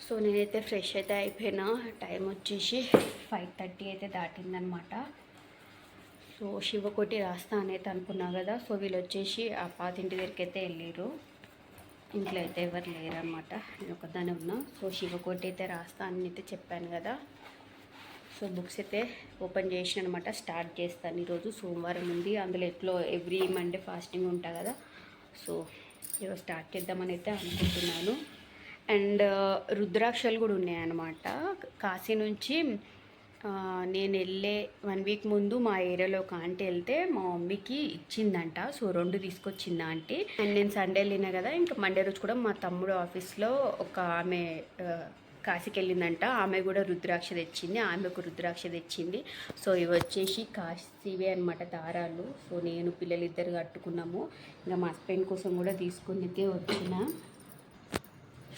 So నేనైతే fresh అయితే అయిపోయినా. టైం వచ్చేసి 5:30 అయితే దాటిందనమాట. సో శివకోటి రాస్తా అనేది అనుకున్నా కదా. సో వీళ్ళు వచ్చేసి ఆ పాతింటి దగ్గరికి అయితే వెళ్ళారు. ఇంట్లో అయితే ఎవరు లేరనమాట, నేను ఒకదానే ఉన్నా. సో శివకోటి అయితే రాస్తా అని అయితే చెప్పాను కదా. సో బుక్స్ అయితే ఓపెన్ చేసిన అనమాట. స్టార్ట్ చేస్తాను ఈరోజు. సోమవారం ఉంది, అందులో ఎట్లో ఎవ్రీ మండే ఫాస్టింగ్ ఉంటా కదా. సో ఈరోజు స్టార్ట్ చేద్దామని అయితే అనుకుంటున్నాను. అండ్ రుద్రాక్షలు కూడా ఉన్నాయన్నమాట. కాశీ నుంచి నేను వెళ్ళే 1 వీక్ ముందు మా ఏరియాలో ఒక ఆంటీ వెళ్తే మా మమ్మీకి ఇచ్చిందంట. సో 2 తీసుకొచ్చింది ఆంటీ. అండ్ నేను సండే వెళ్ళినా కదా, ఇంకా మండే రోజు కూడా మా తమ్ముడు ఆఫీస్లో ఒక ఆమె కాశీకి వెళ్ళిందంట. ఆమె కూడా రుద్రాక్ష తెచ్చింది, ఆమె ఒక రుద్రాక్ష తెచ్చింది. సో ఇవి వచ్చేసి కాశీవే అనమాట దారాలు. సో నేను పిల్లలు ఇద్దరు కట్టుకున్నాము. ఇంకా మా హస్బెండ్ కోసం కూడా తీసుకునికే వచ్చిన.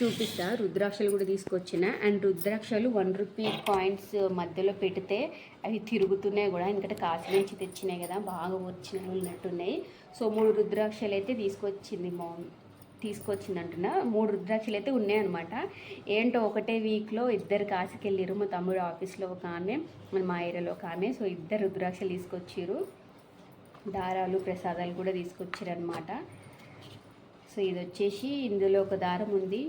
చూపిస్తా. రుద్రాక్షలు కూడా తీసుకొచ్చిన. అండ్ రుద్రాక్షలు 1 రూపీ కాయిన్స్ మధ్యలో పెడితే అవి తిరుగుతున్నాయి కూడా, ఎందుకంటే కాశీ నుంచి తెచ్చినాయి కదా, బాగా ఒరిజినల్ ఉన్నట్టున్నాయి. సో 3 రుద్రాక్షలు అయితే తీసుకొచ్చింది అంటున్నా. 3 రుద్రాక్షలు అయితే ఉన్నాయన్నమాట. ఏంటో ఒకటే వీక్లో ఇద్దరు కాశీకి వెళ్ళారు. మా తమ్ముడు ఆఫీస్లో ఒక ఆమె, మా ఏరియాలో ఒక ఆమె. సో 2 రుద్రాక్షలు తీసుకొచ్చారు. దారాలు ప్రసాదాలు కూడా తీసుకొచ్చారు అనమాట. సో ఇది వచ్చేసి ఇందులో ఒక దారం ఉంది.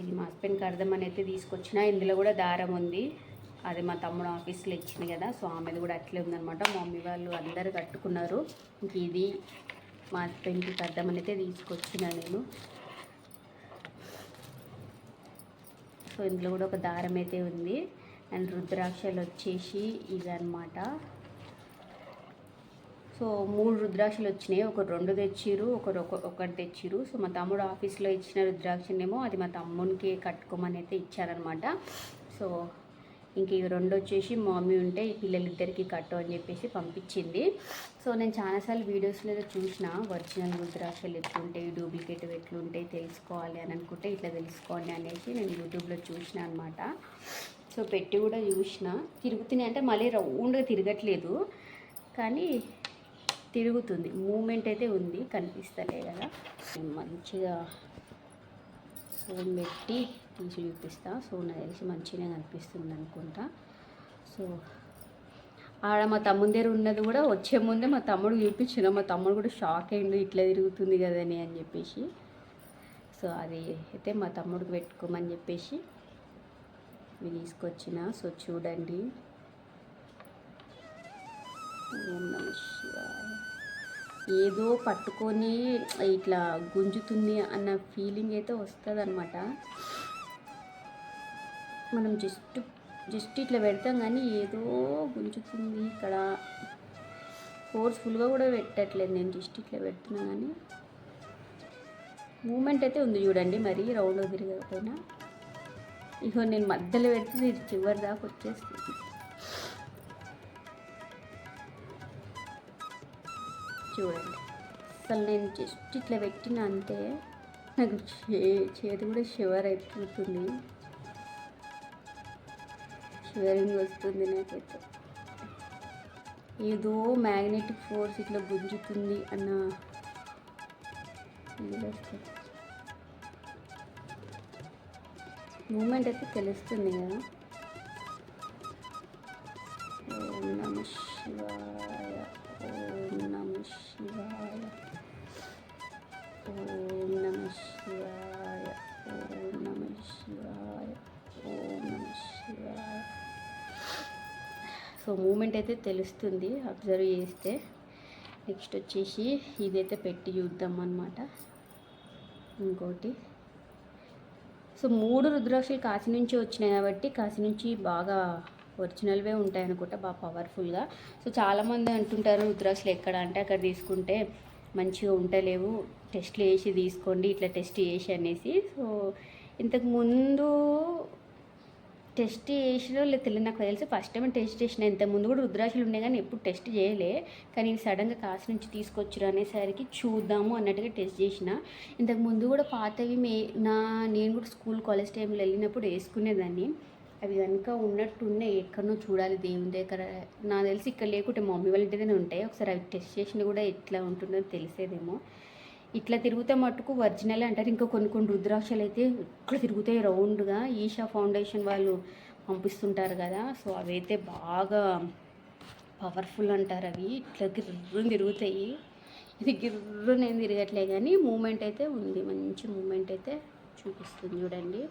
ఇది మా హస్బెండ్కి అర్థమని అయితే తీసుకొచ్చిన. ఇందులో కూడా దారం ఉంది, అది మా తమ్ముడు ఆఫీస్లో ఇచ్చింది కదా. సో ఆమెది కూడా అట్లే ఉందనమాట. మా మమ్మీ వాళ్ళు అందరు కట్టుకున్నారు. ఇంక ఇది మా హస్బెండ్కి అర్థమని అయితే తీసుకొచ్చిన నేను. సో ఇందులో కూడా ఒక దారం అయితే ఉంది. అండ్ రుద్రాక్షలు వచ్చేసి ఇవి అనమాట. సో 3 రుద్రాక్షలు వచ్చినాయి. ఒకరు 2 తెచ్చిరు, ఒకటి తెచ్చిరు. సో మా తమ్ముడు ఆఫీస్లో ఇచ్చిన రుద్రాక్షనేమో అది మా తమ్మునికి కట్టుకోమని అయితే ఇచ్చారనమాట. సో ఇంక ఇవి 2 వచ్చేసి మా మమ్మీ ఉంటే ఈ పిల్లలిద్దరికి కట్టు అని చెప్పేసి పంపించింది. సో నేను చాలాసార్లు వీడియోస్లో చూసిన ఒరిజినల్ రుద్రాక్షలు ఎట్లుంటాయి, డూప్లికేట్ ఎట్లుంటాయి తెలుసుకోవాలి అని అనుకుంటే ఇట్లా తెలుసుకోండి అనేసి నేను యూట్యూబ్లో చూసిన అనమాట. సో పెట్టి కూడా చూసిన. తిరుగుతున్నాయి అంటే మళ్ళీ రౌండ్గా తిరగట్లేదు, కానీ తిరుగుతుంది. మూమెంట్ అయితే ఉంది, కనిపిస్తలే కదా. మంచిగా ఫోన్ పెట్టి తీసి చూపిస్తా. సో నాకు తెలిసి మంచిగా కనిపిస్తుంది అనుకుంటా. సో ఆడ మా తమ్ముడి దగ్గర ఉన్నది కూడా వచ్చే ముందే మా తమ్ముడు చూపించిన. మా తమ్ముడు కూడా షాక్ అయ్యిండు, ఇట్లా తిరుగుతుంది కదని అని చెప్పేసి. సో అది అయితే మా తమ్ముడికి పెట్టుకోమని చెప్పేసి ఇవి తీసుకొచ్చిన. సో చూడండి. ఓం నమః శివాయ. ఏదో పట్టుకొని ఇట్లా గుంజుతుంది అన్న ఫీలింగ్ అయితే వస్తుంది అనమాట. మనం జస్ట్ ఇట్లా పెడతాం కానీ ఏదో గుంజుతుంది ఇక్కడ. ఫోర్స్ఫుల్గా కూడా పెట్టట్లేదు, నేను జస్ట్ ఇట్లా పెడుతున్నా కానీ మూమెంట్ అయితే ఉంది చూడండి. మరీ రౌండ్ తిరగకపోయినా ఇగో నేను మధ్యలో పెడితే చివరి దాకా వచ్చేస్తుంది. చూడండి, అసలు నేను జస్ట్ ఇట్లా పెట్టిన అంతే నాకు చేతి కూడా షివర్ అయిపోతుంది, షివరింగ్ వస్తుంది నాకైతే. ఏదో మ్యాగ్నెటిక్ ఫోర్స్ ఇట్లా గుంజుతుంది అన్న మూమెంట్ అయితే తెలుస్తుంది కదా. ఓం నమః శివాయ, ఓం నమః శివాయ, ఓం నమః శివాయ, ఓం నమః శివాయ, ఓం నమః శివాయ. సో మూమెంట్ అయితే తెలుస్తుంది అబ్జర్వ్ చేస్తే. నెక్స్ట్ వచ్చేసి ఇదైతే పెట్టి చూద్దాం అన్నమాట. ఇంకోటి. సో 3 రుద్రాక్షలు కాశీ నుంచి వచ్చినాయి కాబట్టి కాశీ నుంచి బాగా ఒరిజినల్వే ఉంటాయి అనుకుంటా, బాగా పవర్ఫుల్గా. సో చాలామంది అంటుంటారు రుద్రాక్షలు ఎక్కడ అంటే అక్కడ తీసుకుంటే మంచిగా ఉండలేవు, టెస్ట్లు చేసి తీసుకోండి, ఇట్లా టెస్ట్ చేసి అనేసి. సో ఇంతకుముందు టెస్ట్ చేసినో లేదు తెలియదు, నాకు తెలిసి ఫస్ట్ టైం టెస్ట్ చేసిన. ఇంతకుముందు కూడా రుద్రాక్షలు ఉన్నాయి కానీ ఎప్పుడు టెస్ట్ చేయలే. కానీ సడన్గా కాశీ నుంచి తీసుకొచ్చారు అనేసరికి చూద్దాము అన్నట్టుగా టెస్ట్ చేసిన. ఇంతకుముందు కూడా పాతవి నేను కూడా స్కూల్ కాలేజ్ టైంలో వెళ్ళినప్పుడు వేసుకునేదాన్ని. అవి కనుక ఉన్నట్టున్నాయి, ఎక్కడనో చూడాలి దేవుని దగ్గర. నాకు తెలిసి ఇక్కడ లేకుంటే మా మమ్మీ వాళ్ళ ఇంటిదనే ఉంటాయి. ఒకసారి అవి టెస్ట్ చేసినా కూడా ఎట్లా ఉంటుందో తెలిసేదేమో. ఇట్లా తిరిగితే మట్టుకు ఒరిజినల్ అంటారు. ఇంకా కొన్ని కొన్ని రుద్రాక్షలు అయితే ఇట్లా తిరుగుతాయి రౌండ్గా. ఈషా ఫౌండేషన్ వాళ్ళు పంపిస్తుంటారు కదా, సో అవైతే బాగా పవర్ఫుల్ అంటారు. అవి ఇట్లా గిర్రుని తిరుగుతాయి. ఇది గిర్రుని ఏం తిరగట్లే కానీ మూమెంట్ అయితే ఉంది, మంచి మూమెంట్ అయితే చూపిస్తుంది చూడండి.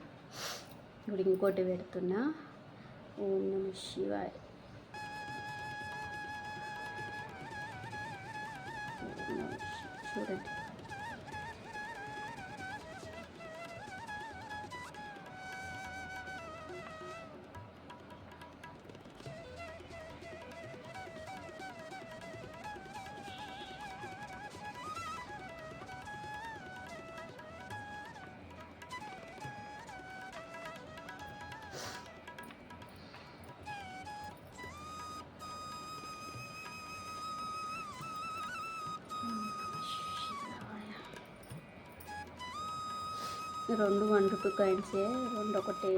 ఇప్పుడు ఇంకోటి పెడుతున్నా. ఓం నమ శివాయ. చూడండి రెండు 1 రూపీ కాయిన్సే, రెండు ఒకటి.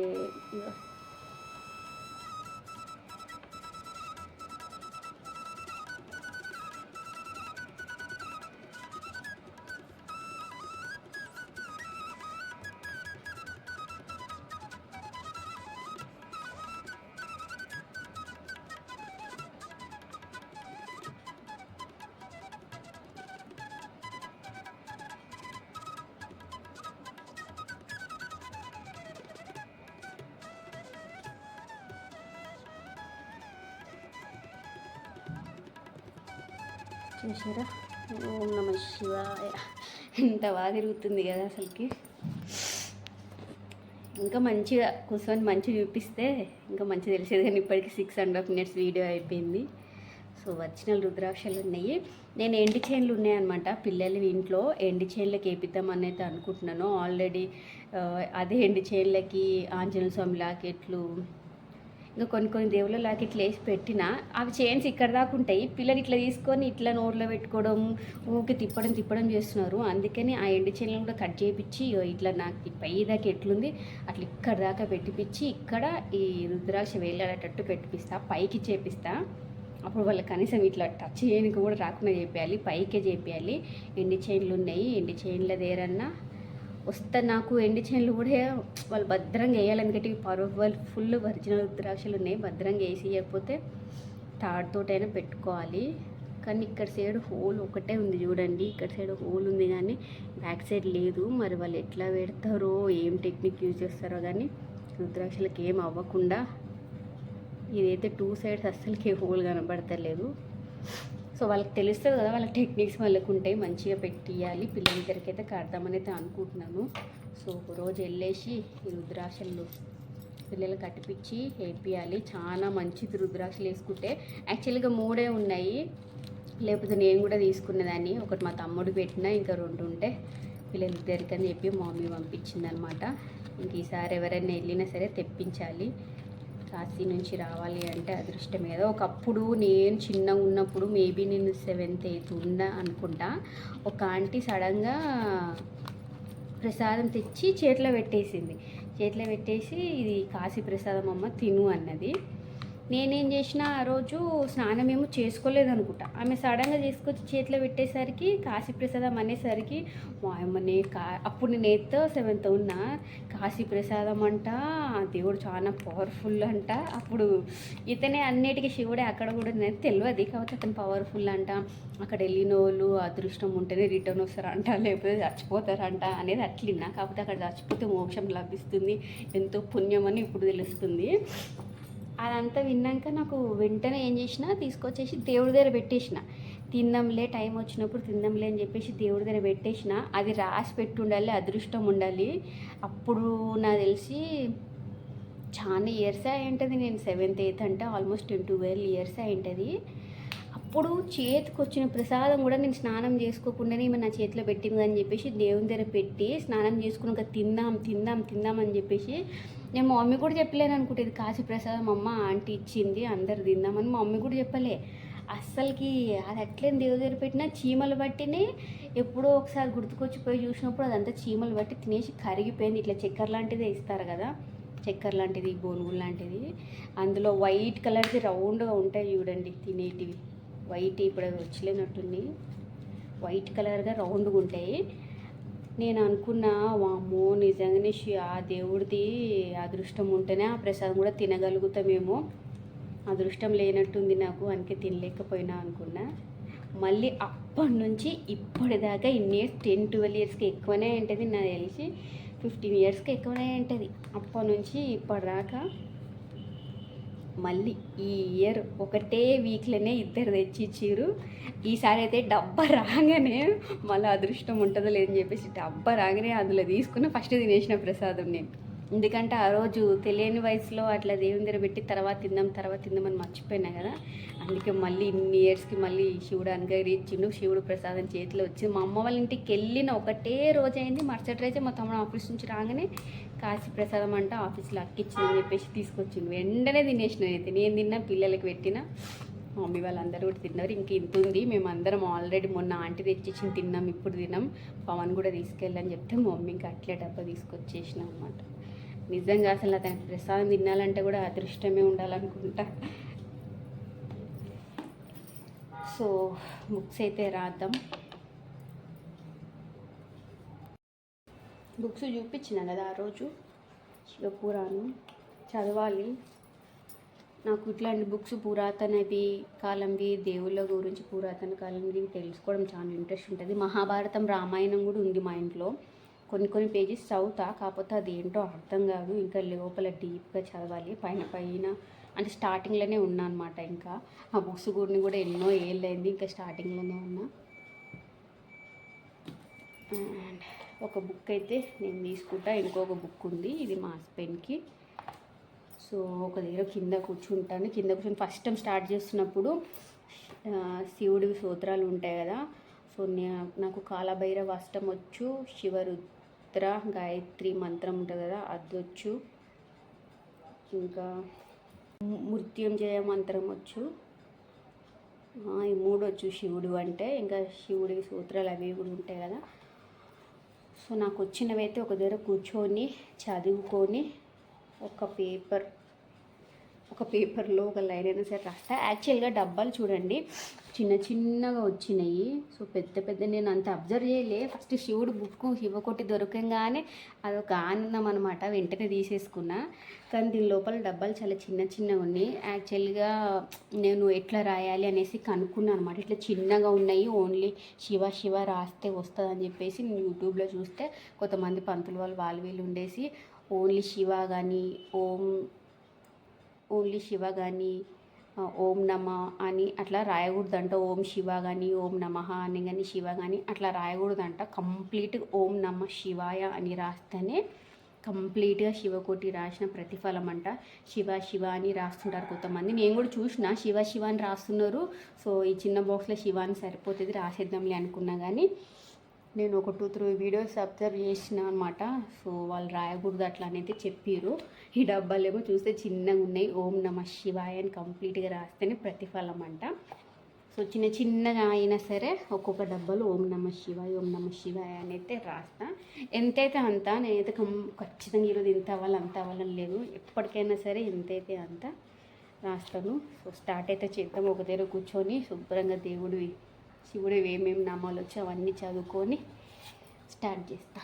చూసారా? ఓం నమ శివాయ. ఎంత బాగా తిరుగుతుంది కదా అసలుకి. ఇంకా మంచిగా కూర్చొని మంచిగా చూపిస్తే ఇంకా మంచిగా తెలిసేది, కానీ ఇప్పటికీ 6.5 minutes వీడియో అయిపోయింది. సో ఒరిజినల్ రుద్రాక్షలు ఉన్నాయి. నేను ఎండి చైన్లు ఉన్నాయన్నమాట, పిల్లలు ఇంట్లో ఎండి చైన్లకి వేపిద్దామని అయితే అనుకుంటున్నాను. ఆల్రెడీ అదే ఎండి చైన్లకి ఆంజనేయ స్వామి లాకెట్లు, ఇంకా కొన్ని దేవుళ్ళ లాకెట్లు వేసి పెట్టిన అవి చైన్స్ ఇక్కడ దాకా ఉంటాయి. పిల్లలు ఇట్లా తీసుకొని ఇట్లా నోట్లో పెట్టుకోవడం, ఊరికి తిప్పడం చేస్తున్నారు. అందుకని ఆ ఎండు చైన్లను కూడా కట్ చేయించి ఇట్లా నాకు పై దాకా ఎట్లుంది అట్లా ఇక్కడ దాకా పెట్టిపించి ఇక్కడ ఈ రుద్రాక్ష వేలాడేటట్టు పెట్టిపిస్తా, పైకి చేపిస్తా. అప్పుడు వాళ్ళు కనీసం ఇట్లా టచ్ చేయడానికి కూడా రాకుండా చేయాలి, పైకే చేయాలి. ఎండి చైన్లు ఉన్నాయి, ఎండి చైన్ల దేరన్నా వస్తే నాకు ఎండి చైన్లు కూడా వాళ్ళు భద్రంగా వేయాలి. ఎందుకంటే పవర్ఫుల్ ఫుల్ ఒరిజినల్ రుద్రాక్షలు ఉన్నాయి. భద్రంగా వేసి ఇవ్వకపోతే తాడుతోటైనా పెట్టుకోవాలి. కానీ ఇక్కడ సైడ్ హోల్ ఒకటే ఉంది చూడండి, ఇక్కడ సైడ్ హోల్ ఉంది కానీ బ్యాక్ సైడ్ లేదు. మరి వాళ్ళు ఎట్లా పెడతారో, ఏం టెక్నిక్ యూజ్ చేస్తారో కానీ రుద్రాక్షలకి ఏం అవ్వకుండా. ఇదైతే 2 sides అస్సలకి హోల్ కనబడతలేదు. సో వాళ్ళకి తెలుస్తుంది కదా, వాళ్ళ టెక్నిక్స్ వాళ్ళకు ఉంటాయి, మంచిగా పెట్టియాలి. పిల్లల దగ్గరికి అయితే కడదామని అయితే అనుకుంటున్నాను. సో ఒకరోజు వెళ్ళేసి ఈ రుద్రాక్షలు పిల్లలు కట్టిపించి వేపియాలి. చాలా మంచిది రుద్రాక్షలు వేసుకుంటే. యాక్చువల్గా 3 ఉన్నాయి, లేకపోతే నేను కూడా తీసుకునేదాన్ని. ఒకటి మా తమ్ముడు పెట్టినా, ఇంకా 2 ఉంటే పిల్లల దగ్గరికి అని చెప్పి మమ్మీ పంపించిందనమాట. ఇంక ఈసారి ఎవరైనా వెళ్ళినా సరే తెప్పించాలి. కాశీ నుంచి రావాలి అంటే అదృష్టం ఏదో. ఒకప్పుడు నేను చిన్నగా ఉన్నప్పుడు మేబీ నేను 7th 8th ఉన్నా అనుకుంటా, ఒక ఆంటీ సడన్గా ప్రసాదం తెచ్చి చేతిలో పెట్టేసింది. చేతిలో పెట్టేసి ఇది కాశీ ప్రసాదం అమ్మ తిను అన్నది. నేనేం చేసిన ఆ రోజు స్నానం ఏమో చేసుకోలేదు అనుకుంటా. ఆమె సడన్గా చేసుకొచ్చి చేతిలో పెట్టేసరికి కాశీ ప్రసాదం అనేసరికి అమ్మనే అప్పుడు నేను 8th 7th ఉన్నా. కాశీ ప్రసాదం అంట, దేవుడు చాలా పవర్ఫుల్ అంట. అప్పుడు ఇతనే అన్నిటికీ శివుడే, అక్కడ కూడా నేను తెలియదు, కాకపోతే అతను పవర్ఫుల్ అంట. అక్కడ వెళ్ళిన వాళ్ళు అదృష్టం ఉంటేనే రిటర్న్ వస్తారంట, లేకపోతే చచ్చిపోతారంట అనేది అట్లిన్నా. కాకపోతే అక్కడ చచ్చిపోతే మోక్షం లభిస్తుంది, ఎంతో పుణ్యం అని ఇప్పుడు తెలుస్తుంది. అదంతా విన్నాక నాకు వెంటనే ఏం చేసిన, తీసుకొచ్చేసి దేవుడి దగ్గర పెట్టేసిన. తిందాంలే, టైం వచ్చినప్పుడు తిందాంలే అని చెప్పేసి దేవుడి దగ్గర పెట్టేసిన. అది రాసి పెట్టి ఉండాలి, అదృష్టం ఉండాలి. అప్పుడు నాకు తెలిసి చాలా ఇయర్స్ అయి ఉంటుంది. నేను 7th 8th అంటే ఆల్మోస్ట్ 12 years అయి ఉంటుంది. అప్పుడు చేతికి వచ్చిన ప్రసాదం కూడా నేను స్నానం చేసుకోకుండానే నా చేతిలో పెట్టింది అని చెప్పేసి దేవుని దగ్గర పెట్టి స్నానం చేసుకున్నాక తిందాం అని చెప్పేసి నేను మా మమ్మీ కూడా చెప్పలేను అనుకుంటే, ఇది కాశీ ప్రసాదం అమ్మ ఆంటీ ఇచ్చింది అందరు తిందామని మా మమ్మీ కూడా చెప్పలే. అస్సలకి అది అట్లే దేవుడి దగ్గర పెట్టినా చీమలు పట్టినాయి. ఎప్పుడో ఒకసారి గుర్తుకొచ్చిపోయి చూసినప్పుడు అదంతా చీమలు పట్టి తినేసి కరిగిపోయింది. ఇట్లా చక్కెర లాంటిదే ఇస్తారు కదా, చక్కెర లాంటిది, బోనుగులు లాంటిది. అందులో వైట్ కలర్ది రౌండ్గా ఉంటాయి చూడండి తినేటివి, వైట్ ఇప్పుడు వచ్చలేనట్టుంది. వైట్ కలర్గా రౌండ్గా ఉంటాయి. నేను అనుకున్నా వామ్మో నిజంగానే ఆ దేవుడిది అదృష్టం ఉంటేనే ఆ ప్రసాదం కూడా తినగలుగుతామేమో, అదృష్టం లేనట్టుంది నాకు, అందుకే తినలేకపోయినా అనుకున్నా. మళ్ళీ అప్పటి నుంచి ఇప్పటిదాకా ఇన్ని ఇయర్స్ 10-12 ఇయర్స్కి ఎక్కువనే ఉంటుంది, నాకు తెలిసి 15 ఇయర్స్కి ఎక్కువనే ఉంటుంది. అప్పటి నుంచి ఇప్పటిదాకా మళ్ళీ ఈ ఇయర్ ఒకటే వీక్లోనే ఇద్దరు తెచ్చిచ్చారు. ఈసారి అయితే డబ్బా రాగానే మళ్ళీ అదృష్టం ఉంటుందో లేదని చెప్పేసి డబ్బా రాగానే అందులో తీసుకున్న ఫస్ట్ తినేసిన ప్రసాదం నేను. ఎందుకంటే ఆ రోజు తెలియని వయసులో అట్లా దేవుని దగ్గర పెట్టి తర్వాత తిందామని మర్చిపోయినా కదా. అందుకే మళ్ళీ ఇన్ని ఇయర్స్కి మళ్ళీ శివుడు అనుగ్రహించిండు, శివుడు ప్రసాదం చేతిలో వచ్చింది. మా అమ్మ వాళ్ళ ఇంటికి వెళ్ళిన ఒకటే రోజు అయింది, మరుసటి రోజే మా తమ్ముడు ఆఫీస్ నుంచి రాగానే కాశీ ప్రసాదం అంట ఆఫీస్లో అక్కిచ్చిందని చెప్పేసి తీసుకొచ్చిండు. వెంటనే తినేసిన అయితే, నేను తిన్నా, పిల్లలకి పెట్టిన, మమ్మీ వాళ్ళందరూ కూడా తిన్నారు. ఇంక ఇంత ఉంది, మేమందరం ఆల్రెడీ మొన్న ఆంటీ తెచ్చిచ్చింది తిన్నాం, ఇప్పుడు తిన్నాం, పవన్ కూడా తీసుకెళ్ళని చెప్తే మమ్మీ ఇంకా అట్లే డబ్బా తీసుకొచ్చేసిన అనమాట. నిజంగా అసలు అతనికి ప్రసాదం తినాలంటే కూడా అదృష్టమే ఉండాలనుకుంటా. సో బుక్స్ అయితే రాద్దాం. బుక్స్ చూపించిన కదా ఆ రోజు, శివపురాణం చదవాలి. నాకు ఇట్లాంటి బుక్స్ పురాతనవి కాలంవి, దేవుళ్ళ గురించి పురాతన కాలంవి తెలుసుకోవడం చాలా ఇంట్రెస్ట్ ఉంటుంది. మహాభారతం, రామాయణం కూడా ఉంది మా ఇంట్లో. కొన్ని పేజెస్ చదువుతా, కాకపోతే అది ఏంటో అర్థం కాదు, ఇంకా లోపల డీప్గా చదవాలి. పైన అంటే స్టార్టింగ్లోనే ఉన్నా అనమాట. ఇంకా ఆ బుక్స్ కూడా ఎన్నో ఏళ్ళైంది, ఇంకా స్టార్టింగ్లోనే ఉన్నా. అండ్ ఒక బుక్ అయితే నేను తీసుకుంటా, ఇంకొక బుక్ ఉంది, ఇది మా హస్బెండ్కి. సో ఒక దగ్గర కింద కూర్చుంటాను. కింద కూర్చొని ఫస్ట్ టైం స్టార్ట్ చేస్తున్నప్పుడు శివుడివి స్తోత్రాలు ఉంటాయి కదా. సో నాకు కాలభైరవ అష్టం వచ్చు, శివరుద్ర గాయత్రి మంత్రం ఉంటుంది కదా అది వచ్చు, ఇంకా మృత్యుంజయ మంత్రం వచ్చు, ఈ 3 వచ్చు శివుడు అంటే. ఇంకా శివుడి స్తోత్రాలు అవి కూడా ఉంటాయి కదా. సో నాకు వచ్చినవైతే ఒక దగ్గర కూర్చొని చదువుకొని ఒక పేపర్లో ఒక లైన్ అయినా సరే రాస్తా. యాక్చువల్గా డబ్బాలు చూడండి చిన్నగా వచ్చినాయి. సో పెద్ద నేను అంత అబ్జర్వ్ చేయలే. ఫస్ట్ శివుడు బుక్ శివకోటి దొరకంగానే అదొక ఆనందం అనమాట, వెంటనే తీసేసుకున్నా. కానీ దీని లోపల డబ్బాలు చాలా చిన్నగా ఉన్నాయి. యాక్చువల్గా నేను ఎట్లా రాయాలి అనేసి కనుక్కున్నాను అనమాట. ఇట్లా చిన్నగా ఉన్నాయి, ఓన్లీ శివ రాస్తే వస్తుంది అని చెప్పేసి నేను యూట్యూబ్లో చూస్తే కొంతమంది పంతులు వాళ్ళు వీళ్ళు ఉండేసి ఓన్లీ శివ కానీ ఓం నమ అని అట్లా రాయకూడదంట. ఓం శివ కానీ ఓం నమః అని కానీ శివ కానీ అట్లా రాయకూడదంట. కంప్లీట్ ఓం నమ శివాయ అని రాస్తేనే కంప్లీట్గా శివకోటి రాసిన ప్రతిఫలం అంట. శివ అని రాస్తుంటారు కొంతమంది, నేను కూడా చూసిన శివ అని రాస్తున్నారు. సో ఈ చిన్న బాక్స్లో శివ అని సరిపోతుంది, రాసేద్దాంలే అనుకున్నా. కానీ నేను ఒక 2-3 వీడియోస్ అబ్జర్వ్ చేసిన అనమాట. సో వాళ్ళు రాయకూడదు అట్లా అనేది చెప్పారు. ఈ డబ్బాలేమో చూస్తే చిన్నగా ఉన్నాయి, ఓం నమ శివాయ అని కంప్లీట్గా రాస్తేనే ప్రతిఫలం అంట. సో చిన్నగా అయినా సరే ఒక్కొక్క డబ్బాలో ఓం నమ శివాయ అని అయితే రాస్తా. ఎంతైతే అంత, నేనైతే ఖచ్చితంగా ఈరోజు ఇంత అవ్వాలని లేదు, ఎప్పటికైనా సరే ఎంతైతే అంత రాస్తాను. సో స్టార్ట్ అయితే చేద్దాం. ఒక దగ్గర కూర్చొని శుభ్రంగా శివుడు ఏమేమి నామాలు వచ్చో అవన్నీ చదువుకొని స్టార్ట్ చేస్తా.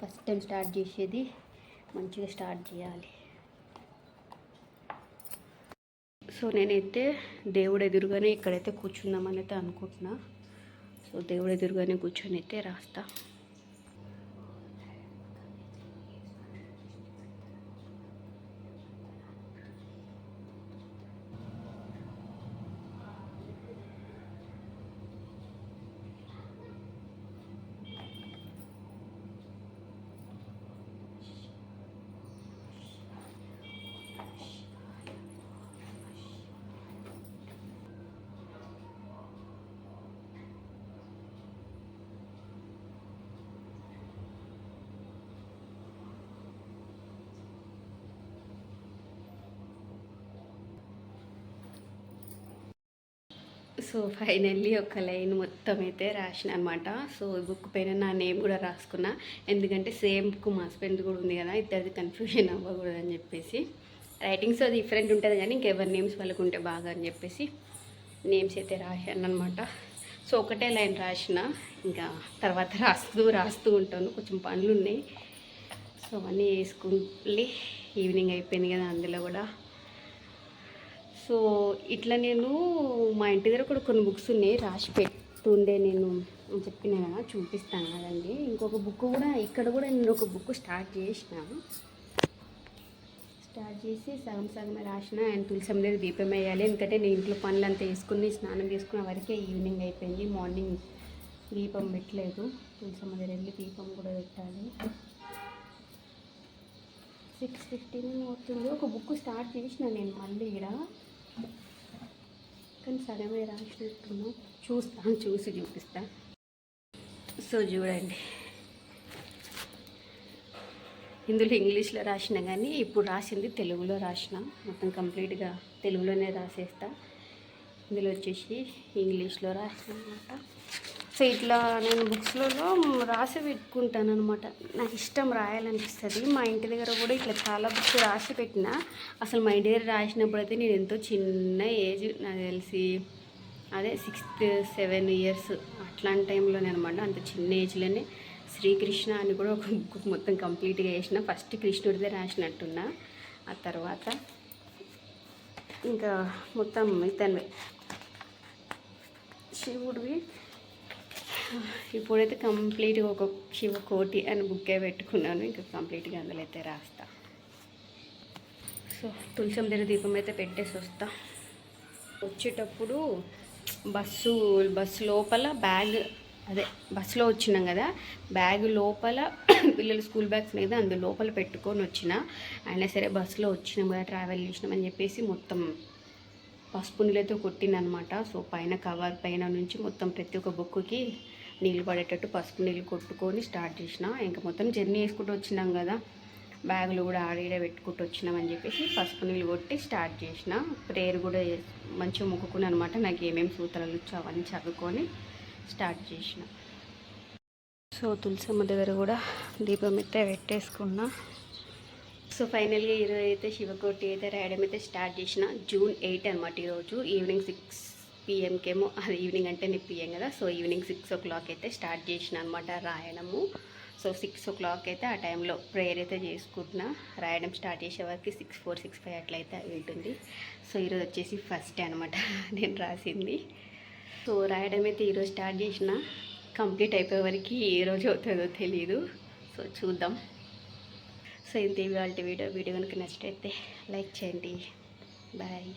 ఫస్ట్ టైం స్టార్ట్ చేసేది, మంచిగా స్టార్ట్ చేయాలి. సో నేనైతే దేవుడు ఎదురుగానే ఇక్కడైతే కూర్చుందామని అయితే అనుకుంటున్నా. సో దేవుడు ఎదురుగానే కూర్చొని అయితే రాస్తా. సో ఫైనల్లీ ఒక లైన్ మొత్తం అయితే రాసిన అనమాట. సో బుక్ పైన నా నేమ్ కూడా రాసుకున్నా, ఎందుకంటే సేమ్ బుక్ మా హస్బెండ్ కూడా ఉంది కదా, ఇద్దరిది కన్ఫ్యూజన్ అవ్వకూడదు అని చెప్పేసి. రైటింగ్స్ అది డిఫరెంట్ ఉంటుంది కానీ ఇంకెవరి నేమ్స్ వాళ్ళకు ఉంటే బాగా అని చెప్పేసి నేమ్స్ అయితే రాశాను అనమాట. సో ఒకటే లైన్ రాసిన, ఇంకా తర్వాత రాస్తూ ఉంటాను. కొంచెం పనులు ఉన్నాయి, సో అవన్నీ వేసుకుంటే ఈవినింగ్ అయిపోయింది కదా అందులో కూడా. సో ఇట్లా నేను మా ఇంటి దగ్గర కూడా కొన్ని బుక్స్ ఉన్నాయి రాసి పెట్టుండే, నేను చెప్పిన కదా చూపిస్తాను కదండి. ఇంకొక బుక్ కూడా ఇక్కడ కూడా నేను ఒక బుక్ స్టార్ట్ చేసి సగం సగమే రాసిన. అండ్ తులసం దగ్గర దీపం వేయాలి, ఎందుకంటే నేను ఇంట్లో పనులంతా వేసుకుని స్నానం చేసుకున్న వరకే ఈవినింగ్ అయిపోయింది. మార్నింగ్ దీపం పెట్టలేదు, తులసమ్మ దగ్గర వెళ్ళి దీపం కూడా పెట్టాలి. 6:15 అవుతుంది. ఒక బుక్ స్టార్ట్ చేసిన నేను మళ్ళీ ఇక్కడ, కానీ సగమే రాసినట్టున్నా. చూపిస్తా. సో చూడండి, ఇందులో ఇంగ్లీష్లో రాసిన, కానీ ఇప్పుడు రాసింది తెలుగులో రాసిన. మొత్తం కంప్లీట్గా తెలుగులోనే రాసేస్తా. ఇందులో వచ్చేసి ఇంగ్లీష్లో రాసిన అనమాట. సో ఇట్లా నేను బుక్స్లలో రాసి పెట్టుకుంటాను అనమాట. నాకు ఇష్టం రాయాలనిపిస్తుంది. మా ఇంటి దగ్గర కూడా ఇట్లా చాలా బుక్స్ రాసి పెట్టిన. అసలు మా ఇంటి దగ్గర రాసినప్పుడు అయితే నేను ఎంతో చిన్న ఏజ్, నాకు తెలిసి అదే 6, 7 ఇయర్స్ అట్లాంటి టైంలోనే అనమాట. అంత చిన్న ఏజ్లోనే శ్రీకృష్ణ అని కూడా ఒక బుక్ మొత్తం కంప్లీట్గా వేసిన. ఫస్ట్ కృష్ణుడిదే రాసినట్టున్నా, ఆ తర్వాత ఇంకా మొత్తం ఇతనివి శివుడివి. ఇప్పుడైతే కంప్లీట్గా ఒక శివకోటి అని బుక్కే పెట్టుకున్నాను. ఇంకా కంప్లీట్గా అందులో అయితే రాస్తా. సో తులసం దగ్గర దీపం అయితే పెట్టేసి వస్తా. వచ్చేటప్పుడు బస్సు లోపల బ్యాగ్, అదే బస్సులో వచ్చినాం కదా, బ్యాగ్ లోపల పిల్లలు స్కూల్ బ్యాగ్స్ మీద అందు లోపల పెట్టుకొని వచ్చిన. అయినా సరే బస్సులో వచ్చినాం కదా, ట్రావెల్ చేసినామని చెప్పేసి మొత్తం పసుపు నీళ్ళతో కొట్టిందనమాట. సో పైన కవర్ పైన నుంచి మొత్తం ప్రతి ఒక్క బుక్కి నీళ్ళు పడేటట్టు పసుపు నీళ్ళు కొట్టుకొని స్టార్ట్ చేసిన. ఇంకా మొత్తం జర్నీ వేసుకుంటూ వచ్చినాం కదా, బ్యాగులు కూడా ఆడ పెట్టుకుంటూ వచ్చినామని చెప్పేసి పసుపు నీళ్ళు కొట్టి స్టార్ట్ చేసిన. ప్రేయర్ కూడా మంచిగా మొక్కుకున్నాను అనమాట. నాకు ఏమేమి సూత్రాలు వచ్చో అవన్నీ చదువుకొని స్టార్ట్ చేసిన. సో తులసమ్మ దగ్గర కూడా దీపం అయితే పెట్టేసుకున్నా. సో ఫైనల్గా ఈరోజు అయితే శివకోటి అయితే రాయడం అయితే స్టార్ట్ చేసిన. June 8 అనమాట ఈరోజు. ఈవినింగ్ 6 PM అది ఈవినింగ్ అంటే నేను PM కదా. సో ఈవినింగ్ 6 o'clock అయితే స్టార్ట్ చేసిన అనమాట రాయడము. సో 6 o'clock అయితే ఆ టైంలో ప్రేయర్ అయితే చేసుకుంటున్నా. రాయడం స్టార్ట్ చేసే వరకు 6:04, 6:05 అట్లయితే ఉంటుంది. సో ఈరోజు వచ్చేసి ఫస్ట్ డే అనమాట నేను రాసింది. సో రాయడం అయితే ఈరోజు స్టార్ట్ చేసిన, కంప్లీట్ అయిపోయే వరకు ఏ రోజు అవుతుందో తెలీదు. సో చూద్దాం. సో ఇంత ఇవాళ వీడియో కనుక నచ్చితే లైక్ చేయండి. బాయ్.